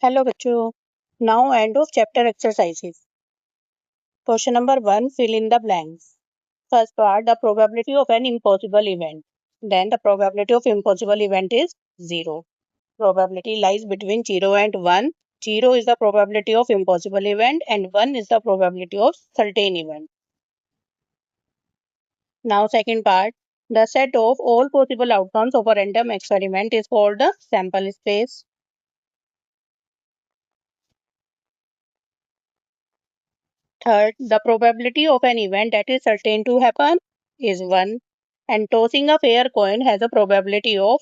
Hello बच्चों. Now end of chapter exercises. Question number 1, fill in the blanks. First part, the probability of an impossible event. Then the probability of impossible event is 0. Probability lies between 0 and 1. 0 is the probability of impossible event and 1 is the probability of certain event. Now second part, the set of all possible outcomes of a random experiment is called the sample space. Third, the probability of an event that is certain to happen is 1, and tossing a fair coin has a probability of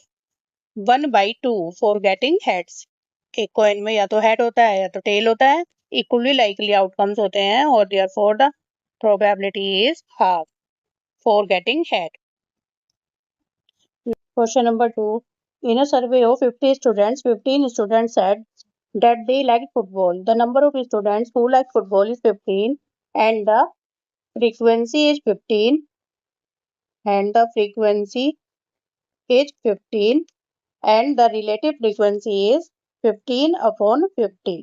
1/2 for getting heads. एक coin में या तो head होता है या तो tail होता है, equally likely outcomes होते हैं और therefore the probability is half for getting head. Question number 2. In a survey of 50 students, 15 students said that they liked football. The number of students who like football is 15 and the frequency is 15 and the frequency is 15 and the relative frequency is 15 upon 50.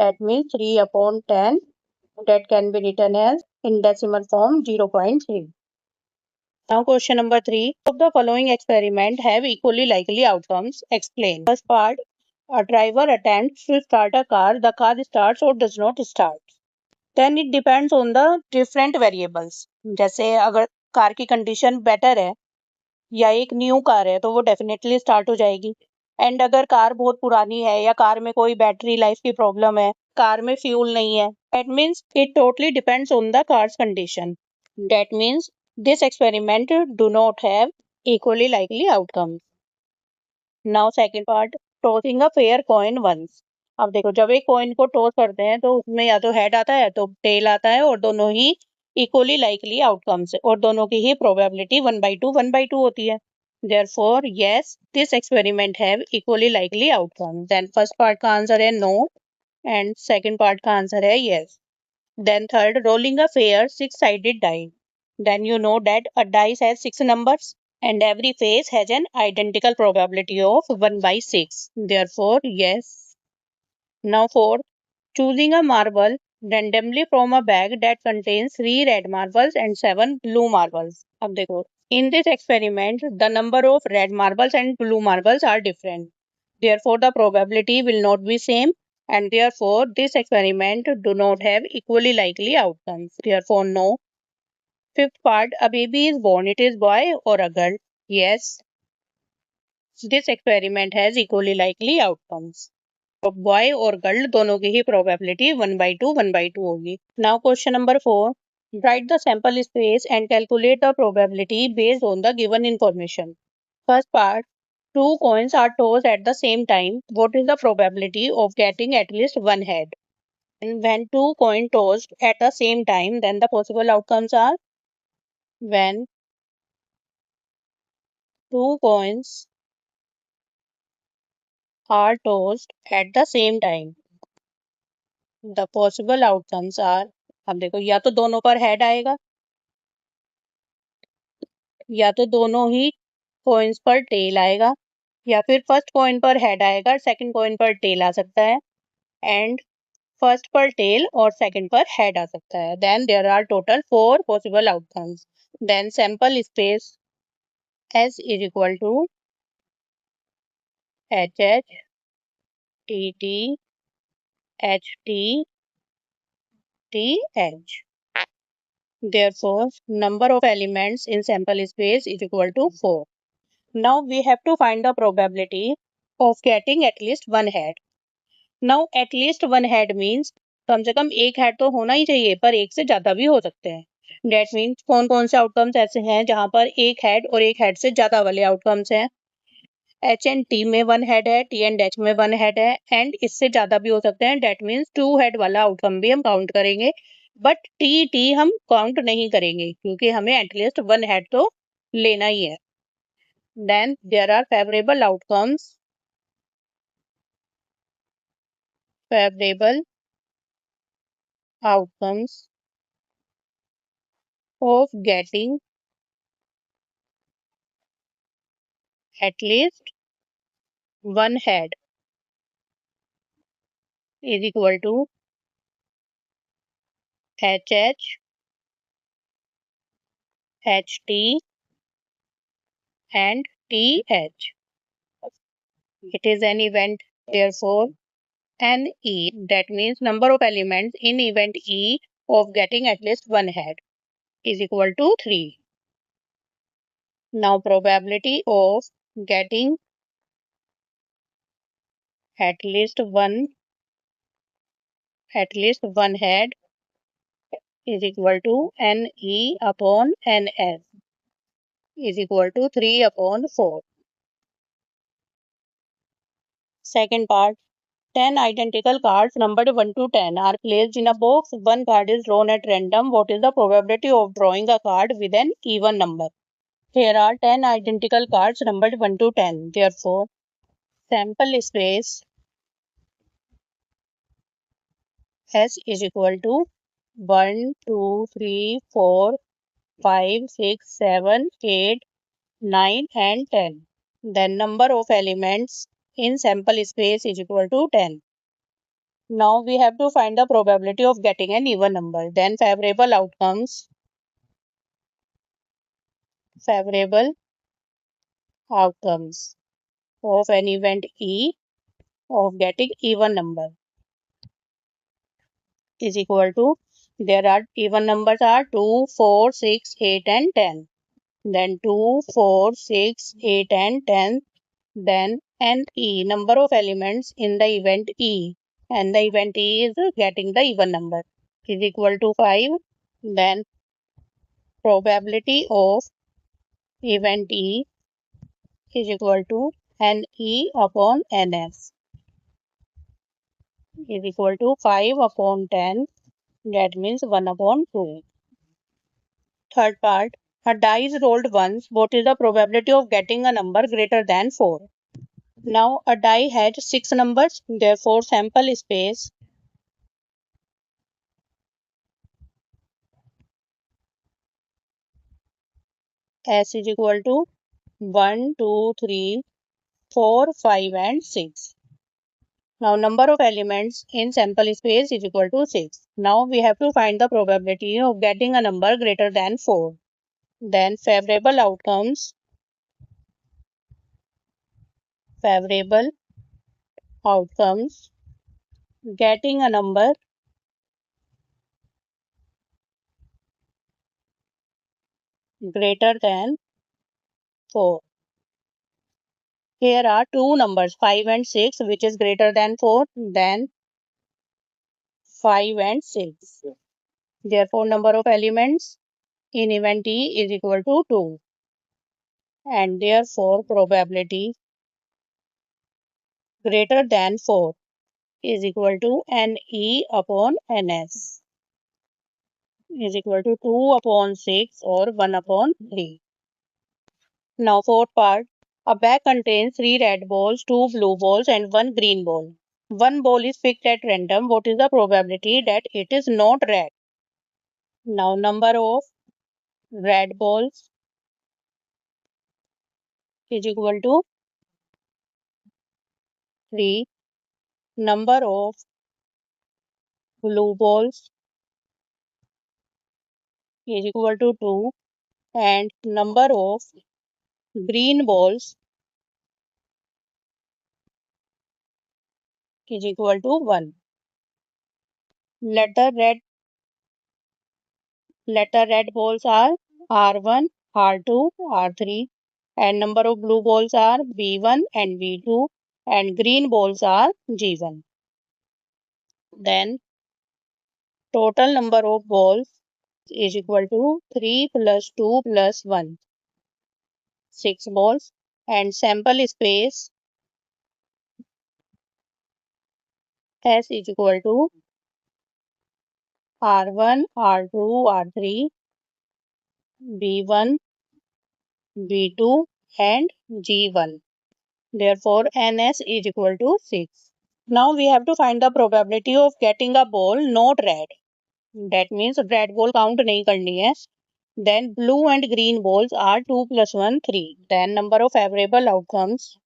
That means 3 upon 10. That can be written as in decimal form 0.3. Now question number 3. Of the following experiment have equally likely outcomes. Explain. First part. A driver attempts to start a car. The car starts or does not start. Then it depends on the different variables. जैसे अगर car की condition better है या एक new car है तो वो definitely start हो जाएगी. एंड अगर कार बहुत पुरानी है या कार में कोई बैटरी लाइफ की प्रॉब्लम है, कार में फ्यूल नहीं है, that means it totally depends on the car's condition. That means this experiment do not have equally likely outcomes. Now second part, tossing a fair coin once. अब देखो, जब एक coin को toss करते हैं तो उसमें या तो हेड आता है तो टेल आता है और दोनों ही इक्वली लाइकली आउटकम्स और दोनों की ही प्रोबेबिलिटी 1/2 होती है. Therefore, yes, this experiment have equally likely outcomes. Then first part का आंसर है no and second part का आंसर है yes. Then third, rolling a fair six-sided die. Then you know that a dice has 6 numbers and every face has an identical probability of 1/6. Therefore, yes. Now fourth, choosing a marble randomly from a bag that contains 3 red marbles and 7 blue marbles. अब देखो, in this experiment, the number of red marbles and blue marbles are different. Therefore, the probability will not be same and therefore this experiment do not have equally likely outcomes. Therefore, no. Fifth part, a baby is born, it is boy or a girl? Yes. This experiment has equally likely outcomes. तो boy और girl दोनों की ही probability 1/2 होगी. Now question number 4. Write the sample space and calculate the probability based on the given information. First part. Two coins are tossed at the same time. What is the probability of getting at least one head? And when two coins tossed at the same time, then the possible outcomes are when two coins are tossed at the same time. The possible outcomes are, अब देखो, या तो दोनों पर head आएगा या तो दोनों ही कॉइन्स पर टेल आएगा या फिर फर्स्ट कॉइन पर हेड आएगा, सेकंड कॉइन पर टेल आ सकता है एंड फर्स्ट पर टेल और सेकंड पर हेड आ सकता है. Then there are total 4 possible outcomes. Then sample space S is equal to HH TT HT TH. Therefore, number of elements in sample space is equal to 4. Now we have to find the probability of getting at least one head. Now at least one head means कम से कम एक head तो होना ही चाहिए, पर एक से ज्यादा भी हो सकते हैं. That means कौन कौन से आउटकम्स ऐसे हैं जहां पर एक हेड और एक हेड से ज्यादा वाले आउटकम्स हैं. H एंड T में वन हेड है, T एंड H में वन हेड है एंड इससे ज्यादा भी हो सकते हैं. That means 2 हेड वाला आउटकम भी हम काउंट करेंगे, बट T हम काउंट नहीं करेंगे क्योंकि हमें एटलीस्ट वन हेड तो लेना ही है. Then there are favorable outcomes of getting at least one head. is equal to HH, HT and TH. It is an event, therefore NE, that means number of elements in event E of getting at least one head, is equal to 3. Now probability of getting at least one head is equal to Ne upon Ns is equal to 3 upon 4. Second part, 10 identical cards numbered 1 to 10 are placed in a box. One card is drawn at random. What is the probability of drawing a card with an even number? Here are 10 identical cards numbered 1 to 10. Therefore, sample space S is equal to 1, 2, 3, 4, 5, 6, 7, 8, 9 and 10. Then number of elements in sample space is equal to 10. Now we have to find the probability of getting an even number. Then favorable outcomes of an event E of getting even number is equal to, there are even numbers are 2, 4, 6, 8 and 10. Then 2, 4, 6, 8 and 10. Then NE, number of elements in the event E, and the event E is getting the even number, is equal to 5. Then probability of event E is equal to NE upon NS is equal to 5 upon 10, that means 1 upon 2. Third part, a die is rolled once. What is the probability of getting a number greater than 4? Now a die has 6 numbers, therefore sample space S is equal to 1, 2, 3, 4, 5 and 6. Now number of elements in sample space is equal to 6. Now we have to find the probability of getting a number greater than 4. Then favorable outcomes getting a number greater than 4. Here are two numbers 5 and 6 which is greater than 4, then 5 and 6. Therefore number of elements in event E is equal to 2, and therefore probability greater than 4 is equal to Ne upon Ns is equal to 2 upon 6 or 1 upon 3. Now fourth part, a bag contains 3 red balls, 2 blue balls and 1 green ball. One ball is picked at random. What is the probability that it is not red? Now number of red balls is equal to 3. Number of blue balls is equal to 2. And number of green balls is equal to 1. Let the red balls are R1, R2, R3, and number of blue balls are B1 and B2, and green balls are G1. Then total number of balls is equal to 3 plus 2 plus 1, 6 balls, and sample space S is equal to R1, R2, R3, B1, B2 and G1. Therefore, NS is equal to 6. Now we have to find the probability of getting a ball not red. That means red ball count nahi karni hai. Then blue and green balls are 2 plus 1, 3. Then number of favorable outcomes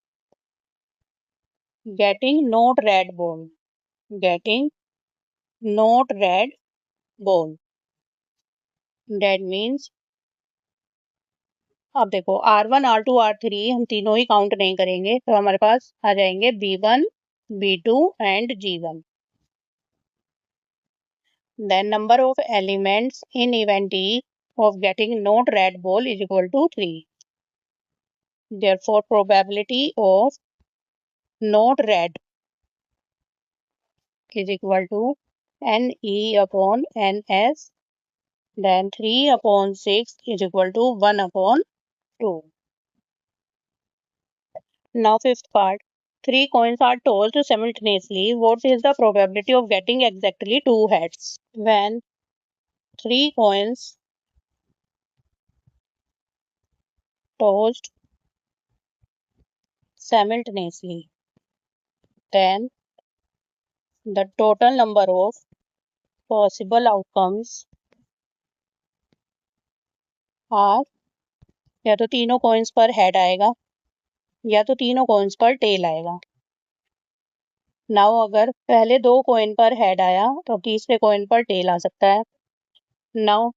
getting not red ball getting not red ball. That means अब देखो R1 R2 R3 हम तीनों ही count नहीं करेंगे तो हमारे पास आ जाएंगे B1 B2 and G1. Then number of elements in event E of getting not red ball is equal to 3. Therefore probability of not red is equal to NE upon NS. Then 3 upon 6 is equal to 1 upon 2. Now fifth part. 3 coins are tossed simultaneously. What is the probability of getting exactly 2 heads? When 3 coins tossed simultaneously, then the total number of possible outcomes are या तो तीनों coins पर head आएगा या तो तीनों coins पर tell आएगा. नाउ अगर पहले 2 कॉइन पर हेड आया तो तीसरे कॉइन पर टेल आ सकता है. नाउ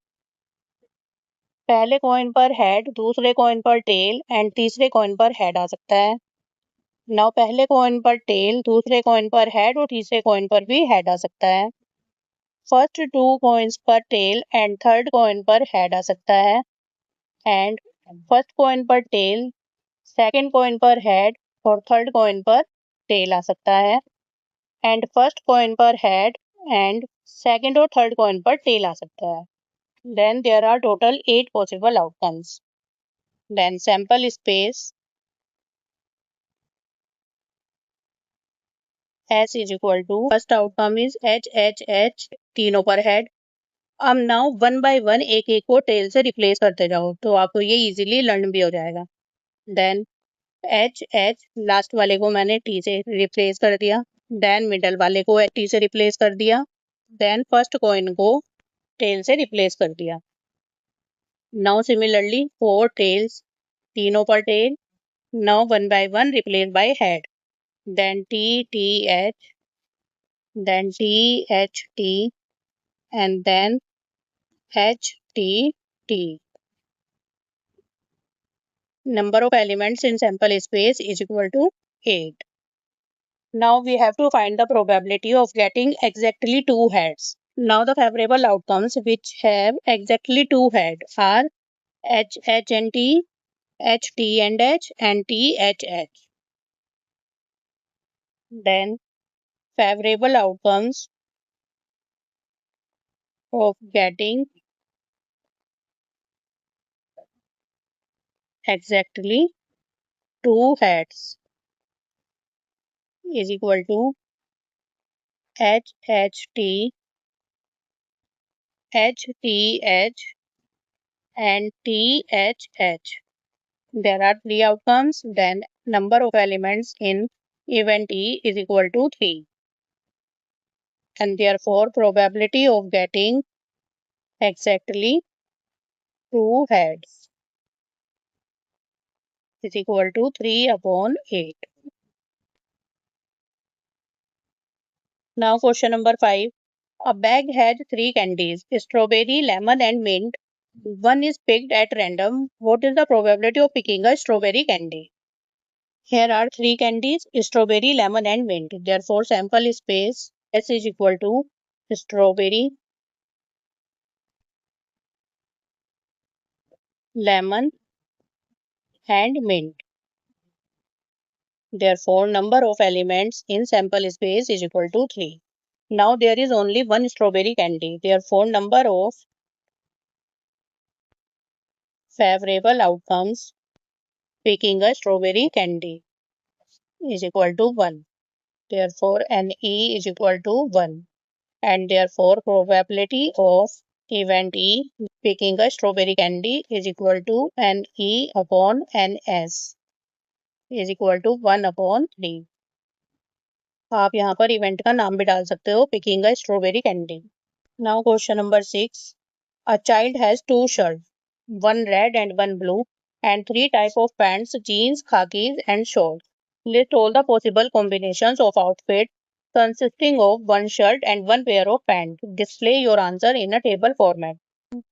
पहले कॉइन पर हेड, दूसरे कॉइन पर टेल एंड तीसरे कॉइन पर हेड आ सकता है. नाउ पहले कॉइन पर टेल, दूसरे कॉइन पर हेड और तीसरे कॉइन पर भी हेड आ सकता है. फर्स्ट 2 कॉइन्स पर टेल एंड थर्ड कॉइन पर हेड आ सकता है. एंड फर्स्ट कॉइन पर टेल, सेकंड कॉइन पर हेड और थर्ड कॉइन पर टेल आ सकता है. एंड फर्स्ट कॉइन पर हेड एंड सेकंड और थर्ड कॉइन पर टेल आ सकता है. Then there are total 8 possible outcomes. Then sample space S is equal to first outcome is H H H तीनों पर हेड. अब नाउ 1 बाय 1 एक एक को टेल से रिप्लेस करते जाओ तो आपको ये इजीली लर्न भी हो जाएगा. देन H H लास्ट वाले को मैंने T से रिप्लेस कर दिया. देन मिडल वाले को T से रिप्लेस कर दिया. देन फर्स्ट कॉइन को टेल से रिप्लेस कर दिया. नाउ सिमिलरली 4 टेल्स, तीनों पर tail. Now 1 by 1 replace by head. Then T T H, then T H T, and then H T T. Number of elements in sample space is equal to 8. Now we have to find the probability of getting exactly 2 heads. Now the favorable outcomes which have exactly 2 heads are H H and T, H T and H, and T H H. Then favorable outcomes of getting exactly 2 heads is equal to H H T, H T H, and T H H. There are 3 outcomes. Then number of elements in event E is equal to 3. And therefore probability of getting exactly 2 heads is equal to 3 upon 8. Now question number 5. A bag has 3 candies, strawberry, lemon and mint. One is picked at random. What is the probability of picking a strawberry candy? Here are 3 candies, strawberry, lemon and mint. Therefore sample space S is equal to strawberry, lemon and mint. Therefore number of elements in sample space is equal to 3. Now there is only one strawberry candy. Therefore number of favorable outcomes picking a strawberry candy is equal to 1. Therefore NE is equal to 1. And therefore probability of event E picking a strawberry candy is equal to NE upon NS is equal to 1 upon 3. आप यहाँ पर event का नाम भी डाल सकते हो, picking a strawberry candy. Now question number 6. A child has 2 shirts, one red and one blue, and 3 type of pants, jeans, khakis, and shorts. List all the possible combinations of outfit consisting of one shirt and one pair of pants. Display your answer in a table format.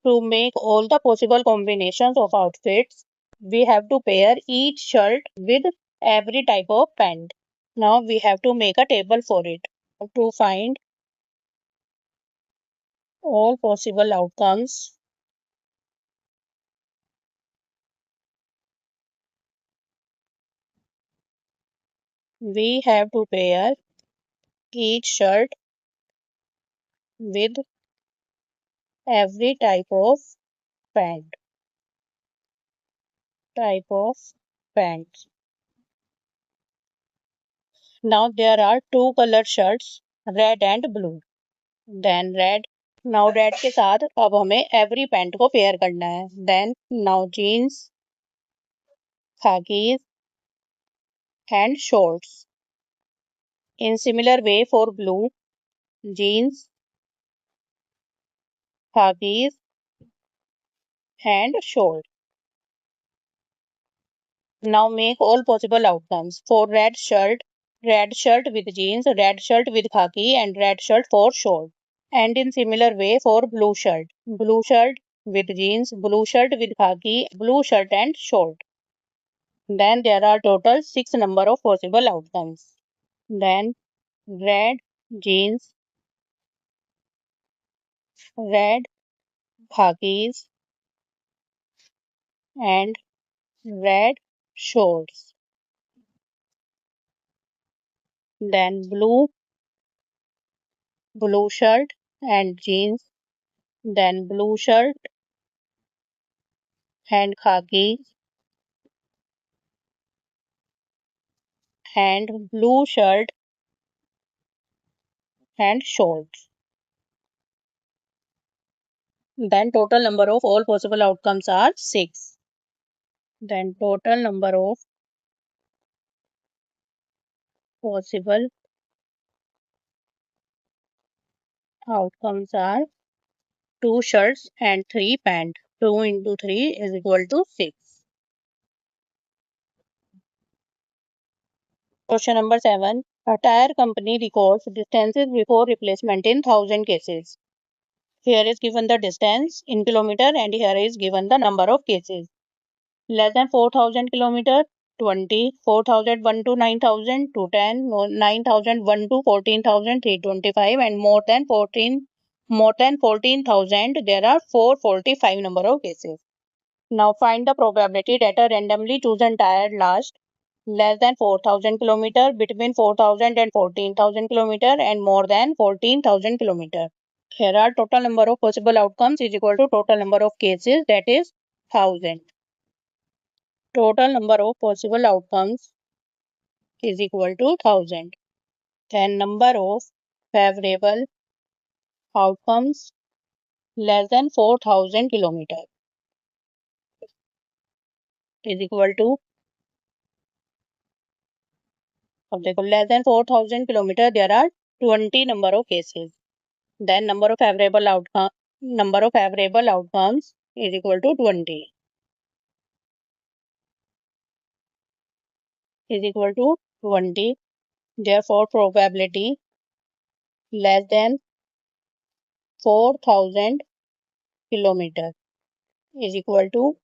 To make all the possible combinations of outfits, we have to pair each shirt with every type of pant. Now we have to make a table for it. To find all possible outcomes, we have to pair each shirt with every pant type of pants. Now there are two color shirts, red and blue. Then red. Now red के साथ अब हमें every pant को pair करना है. Then now jeans, khakis and shorts. In similar way for blue, jeans, khakis and shorts. Now make all possible outcomes. For red shirt with jeans, red shirt with khaki and red shirt for short. And in similar way for blue shirt with jeans, blue shirt with khaki, blue shirt and short. Then there are total 6 number of possible outcomes. Then red jeans, red khakis and red shorts. Then blue shirt and jeans. Then blue shirt and khakis and blue shirt and shorts. Then total number of all possible outcomes are 6. Then total number of possible outcomes are 2 shirts and 3 pants. 2 into 3 is equal to 6. Question number 7. A tire company records distances before replacement in 1000 cases. Here is given the distance in kilometer and here is given the number of cases. Less than 4000 kilometer, 20, 4001 to 9000 to 10, 9001 to 14325 and more than 14,000 there are 445 number of cases. Now find the probability that a randomly chosen tire lasts less than 4000 kilometer, between 4000 and 14,000 kilometer and more than 14,000 kilometer. Here are total number of possible outcomes is equal to total number of cases, that is 1000. Total number of possible outcomes is equal to 1000. Then number of favorable outcomes less than 4000 kilometer is equal to, less than 4000 kilometer there are 20 number of cases. Then number of favorable outcomes is equal to 20 is equal to 20. Therefore probability less than 4000 kilometer is equal to,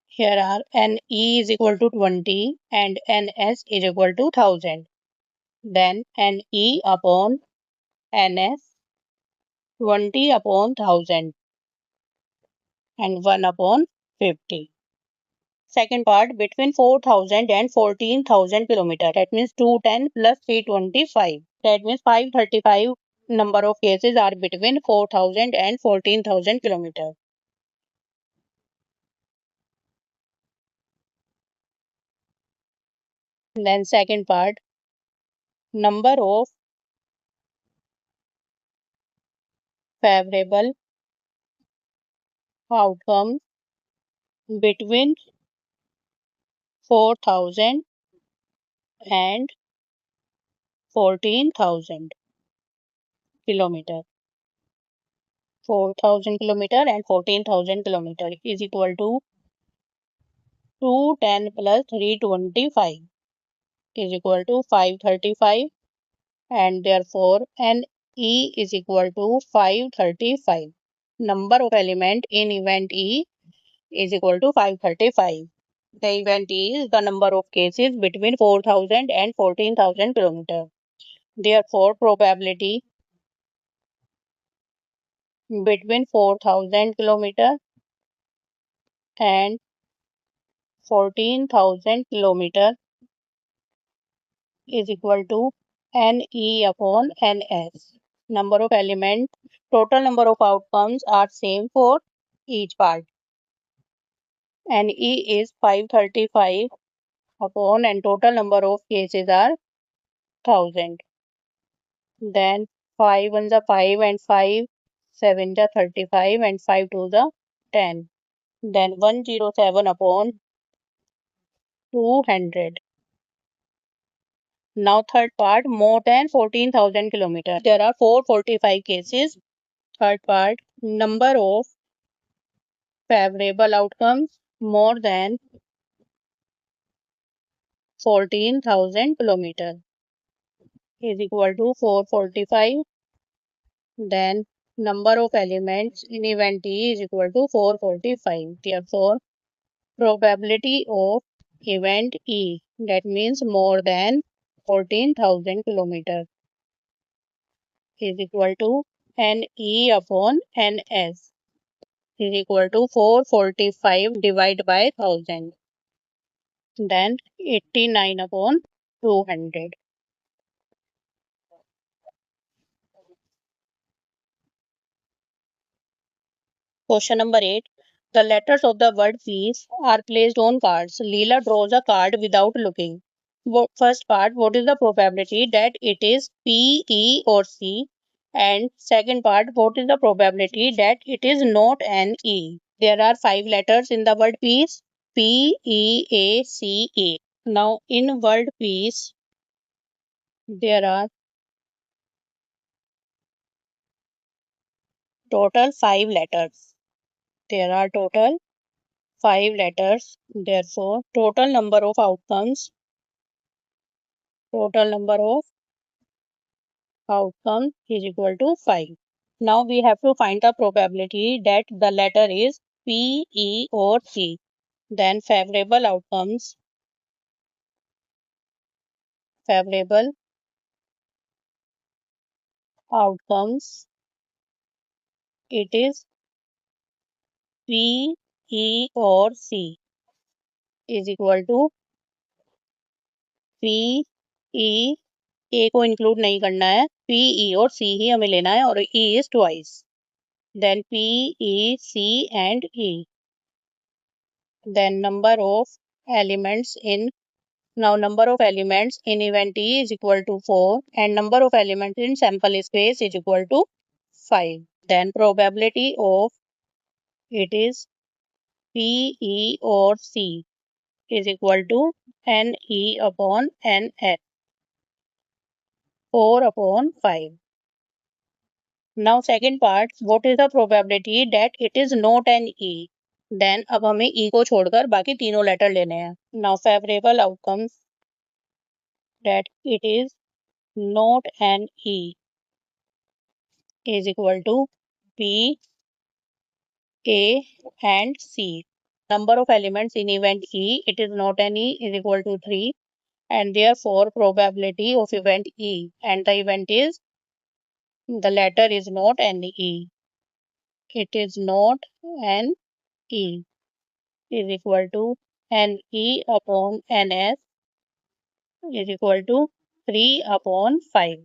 here are NE is equal to 20 and NS is equal to 1000. Then NE upon NS 20 upon 1000 and 1 upon 50. Second part, between 4000 and 14,000 kilometer. That means 210 plus 325. That means 535 number of cases are between 4000 and 14,000 kilometer. Then second part, number of favorable outcomes between 4000 and 14,000 kilometer. 4000 kilometer and 14,000 kilometer is equal to 210 plus 325 is equal to 535 and therefore NE is equal to 535. Number of element in event E is equal to 535. The event is the number of cases between 4,000 and 14,000 kilometers. Therefore, probability between 4,000 kilometers and 14,000 kilometers is equal to Ne upon Ns. Number of elements, total number of outcomes are same for each part. Ne is 535 upon and total number of cases are 1000. Then 5 ones are 5 and 5 7 are 35 and 5 2 are 10. Then 107 upon 200. Now third part, more than 14,000 kilometers. There are 445 cases. Third part, number of favorable outcomes more than 14,000 kilometers is equal to 445. Then number of elements in event E is equal to 445. Therefore, probability of event E, that means more than 14,000 kilometers, is equal to Ne upon Ns is equal to 445 divided by 1000. Then 89 upon 200. Question number 8. The letters of the word peace are placed on cards. Leela draws a card without looking. First part, what is the probability that it is P, E or C? And second part, what is the probability that it is not an E? There are 5 letters in the word peace. P, E, A, C, A. Now in word peace, there are total 5 letters. There are total 5 letters. Therefore, total number of outcomes is equal to 5. Now we have to find the probability that the letter is P, E or C. Then favorable outcomes it is P, E or C is equal to P, E. A को include नहीं करना है, P, E और C ही हमें लेना है और E is twice. Then P, E, C and E. Then number of elements in event E is equal to 4 and number of elements in sample space is equal to 5. Then probability of it is P, E or C is equal to Ne upon Ns, 4 upon 5. Now second part, what is the probability that it is not an E? Then अब हमें E को छोड़कर बाकी तीनों letter लेने हैं. Now favorable outcomes that it is not an E is equal to B, A and C. Number of elements in event E, it is not an E, is equal to 3 and therefore probability of event E and the event is the letter is not an E. It is not an E is equal to Ne upon Ns is equal to 3 upon 5.